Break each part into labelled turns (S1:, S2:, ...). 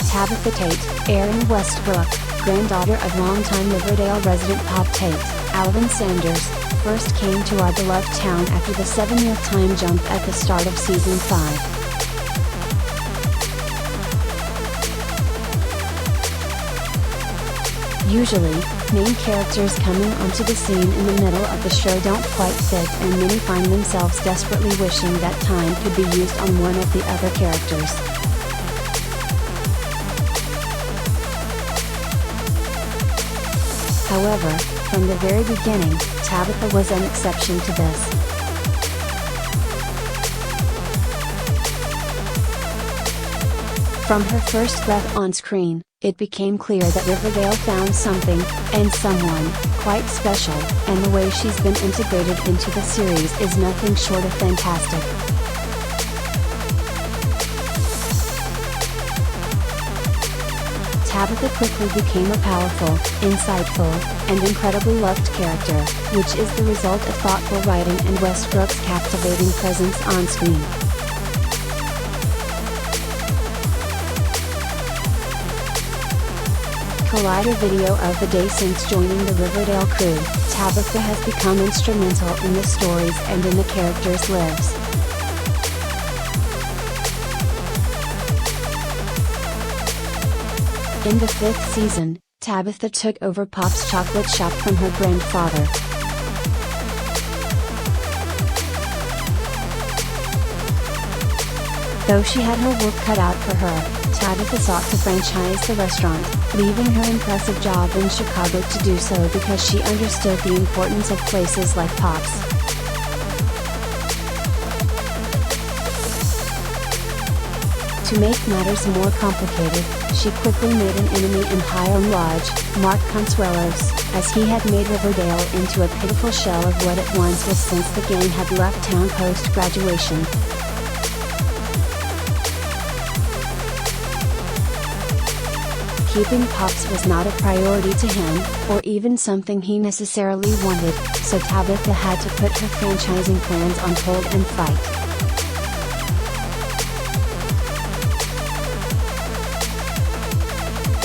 S1: Tabitha Tate, Erinn Westbrook, granddaughter of longtime Riverdale resident Pop Tate, Alvin Sanders, first came to our beloved town after the 7-year time jump at the start of season 5. Usually, main characters coming onto the scene in the middle of the show don't quite fit, and many find themselves desperately wishing that time could be used on one of the other characters. However, from the very beginning, Tabitha was an exception to this. From her first breath on screen, it became clear that Riverdale found something, and someone, quite special, and the way she's been integrated into the series is nothing short of fantastic. Tabitha quickly became a powerful, insightful, and incredibly loved character, which is the result of thoughtful writing and Westbrook's captivating presence on screen. Collider video of the day. Since joining the Riverdale crew, Tabitha has become instrumental in the stories and in the characters' lives. In the 5th season, Tabitha took over Pop's chocolate shop from her grandfather. Though she had her work cut out for her, Tabitha sought to franchise the restaurant, leaving her impressive job in Chicago to do so because she understood the importance of places like Pop's. To make matters more complicated, she quickly made an enemy in Hiram Lodge, Mark Consuelos, as he had made Riverdale into a pitiful shell of what it once was since the gang had left town post-graduation. Keeping Pops was not a priority to him, or even something he necessarily wanted, so Tabitha had to put her franchising plans on hold and fight.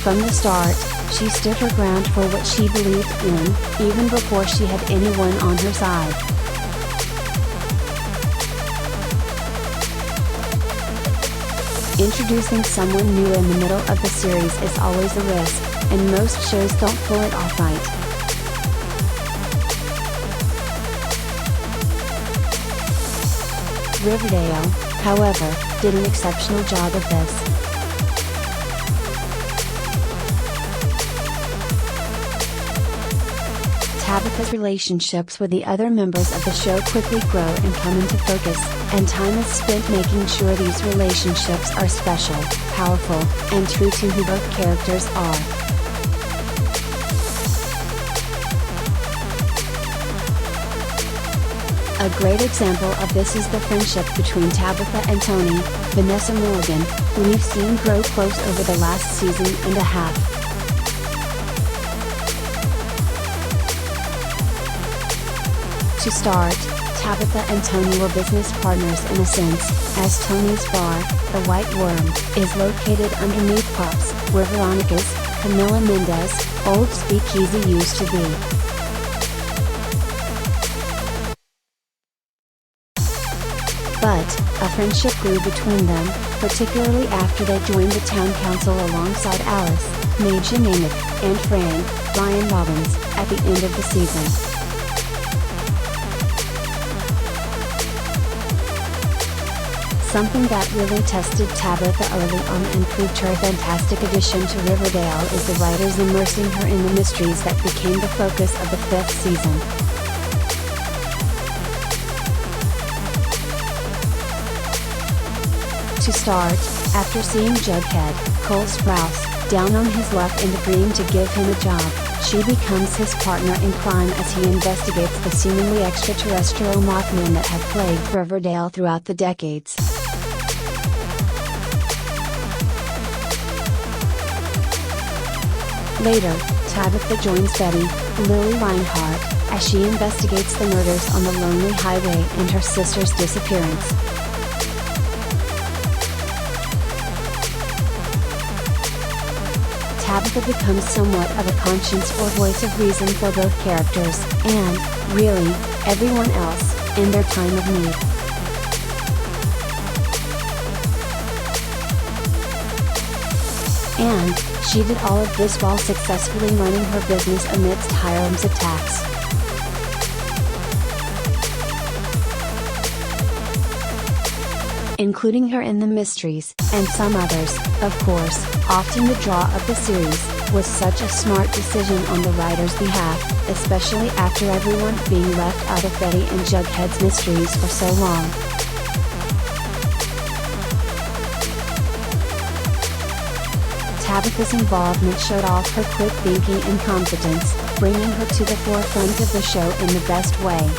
S1: From the start, she stood her ground for what she believed in, even before she had anyone on her side. Introducing someone new in the middle of the series is always a risk, and most shows don't pull it off right. Riverdale, however, did an exceptional job of this. Tabitha's relationships with the other members of the show quickly grow and come into focus, and time is spent making sure these relationships are special, powerful, and true to who both characters are. A great example of this is the friendship between Tabitha and Tony, Vanessa Milligan, who we've seen grow close over the last season and a half. To start, Tabitha and Tony were business partners in a sense, as Tony's bar, the White Worm, is located underneath Pop's, where Veronica's, Camila Mendez, old speakeasy used to be. But, a friendship grew between them, particularly after they joined the town council alongside Alice, Major Namath, and Frank, Ryan Robbins, at the end of the season. Something that really tested Tabitha early on and proved her a fantastic addition to Riverdale is the writers immersing her in the mysteries that became the focus of the 5th season. To start, after seeing Jughead, Cole Sprouse, down on his luck and agreeing to give him a job, she becomes his partner in crime as he investigates the seemingly extraterrestrial Mothmen that have plagued Riverdale throughout the decades. Later, Tabitha joins Betty, Lily Reinhardt, as she investigates the murders on the lonely highway and her sister's disappearance. Tabitha becomes somewhat of a conscience or voice of reason for both characters, and, really, everyone else, in their time of need. And, she did all of this while successfully running her business amidst Hiram's attacks. Including her in the mysteries, and some others, of course. Often the draw of the series was such a smart decision on the writer's behalf, especially after everyone being left out of Betty and Jughead's mysteries for so long. Tabitha's involvement showed off her quick thinking and competence, bringing her to the forefront of the show in the best way.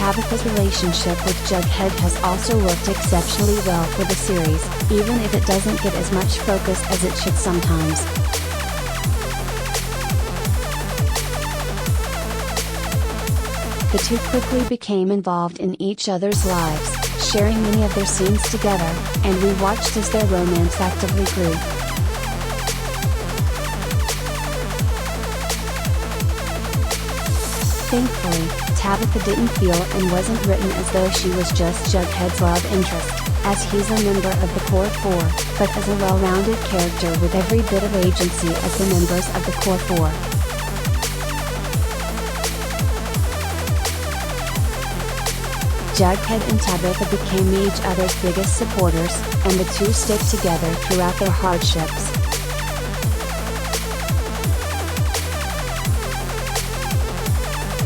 S1: Tabitha's relationship with Jughead has also worked exceptionally well for the series, even if it doesn't get as much focus as it should sometimes. The two quickly became involved in each other's lives, sharing many of their scenes together, and we watched as their romance actively grew. Thankfully, Tabitha didn't feel and wasn't written as though she was just Jughead's love interest, as he's a member of the Core Four, but as a well-rounded character with every bit of agency as the members of the Core Four. Jughead and Tabitha became each other's biggest supporters, and the two stick together throughout their hardships.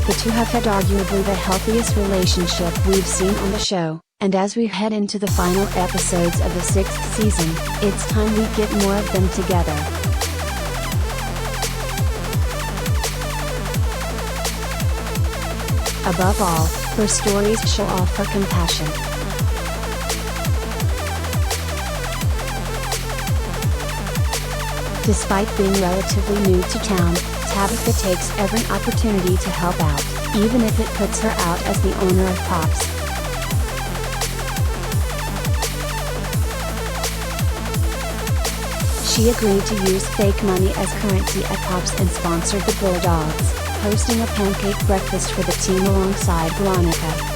S1: The two have had arguably the healthiest relationship we've seen on the show, and as we head into the final episodes of the 6th season, it's time we get more of them together. Above all, her stories show off her compassion. Despite being relatively new to town, Tabitha takes every opportunity to help out, even if it puts her out as the owner of Pops. She agreed to use fake money as currency at Pops and sponsored the Bulldogs, hosting a pancake breakfast for the team alongside Veronica.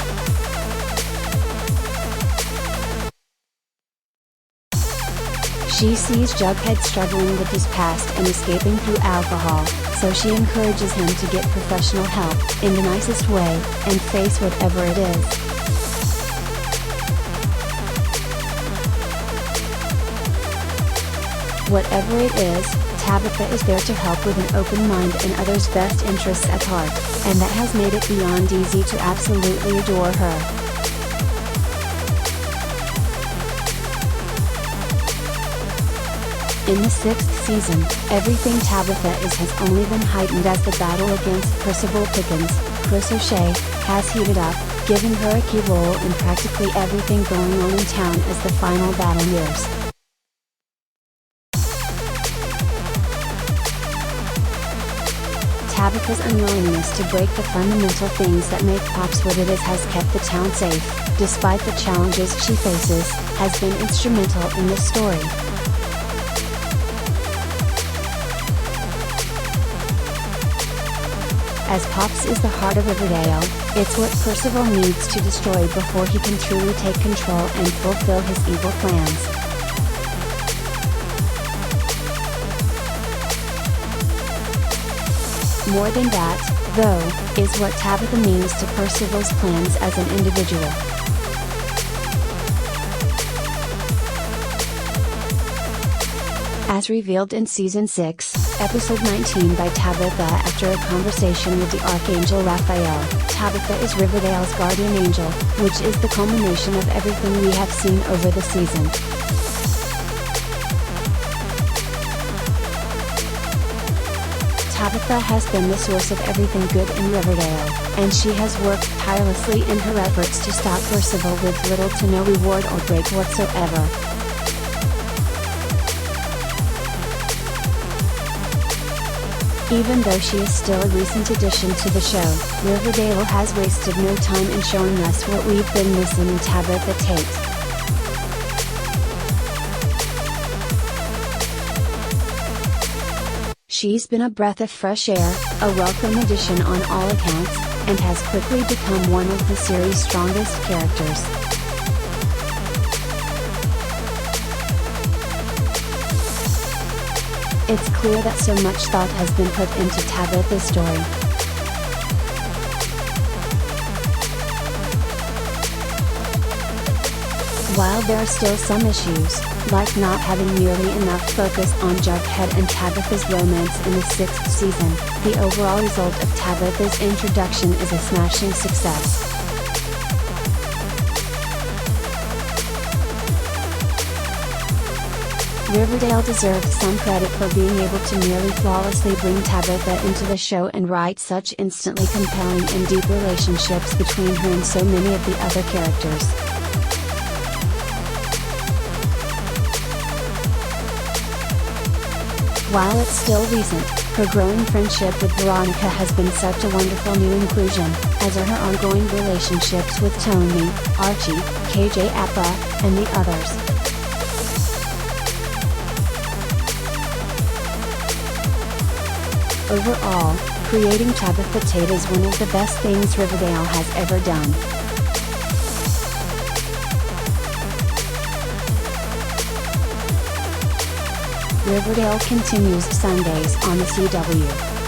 S1: She sees Jughead struggling with his past and escaping through alcohol, so she encourages him to get professional help, in the nicest way, and face whatever it is. Whatever it is, Tabitha is there to help with an open mind and others' best interests at heart, and that has made it beyond easy to absolutely adore her. In the 6th season, everything Tabitha is has only been heightened as the battle against Percival Pickens, Chris O'Shea, has heated up, giving her a key role in practically everything going on in town as the final battle nears. Tabitha's unwillingness to break the fundamental things that make Pops what it is has kept the town safe, despite the challenges she faces, has been instrumental in this story. As Pops is the heart of Riverdale, it's what Percival needs to destroy before he can truly take control and fulfill his evil plans. More than that, though, is what Tabitha means to Percival's plans as an individual. As revealed in Season 6, Episode 19 by Tabitha after a conversation with the Archangel Raphael, Tabitha is Riverdale's guardian angel, which is the culmination of everything we have seen over the season. Tabitha has been the source of everything good in Riverdale, and she has worked tirelessly in her efforts to stop Percival with little to no reward or break whatsoever. Even though she is still a recent addition to the show, Riverdale has wasted no time in showing us what we've been missing in Tabitha Tate. She's been a breath of fresh air, a welcome addition on all accounts, and has quickly become one of the series' strongest characters. It's clear that so much thought has been put into Tabitha's story. While there are still some issues, like not having nearly enough focus on Jughead and Tabitha's romance in the 6th season, the overall result of Tabitha's introduction is a smashing success. Riverdale deserved some credit for being able to nearly flawlessly bring Tabitha into the show and write such instantly compelling and deep relationships between her and so many of the other characters. While it's still recent, her growing friendship with Veronica has been such a wonderful new inclusion, as are her ongoing relationships with Tony, Archie, KJ Apa, and the others. Overall, creating Tabitha Tate is one of the best things Riverdale has ever done. Riverdale continues Sundays on the CW.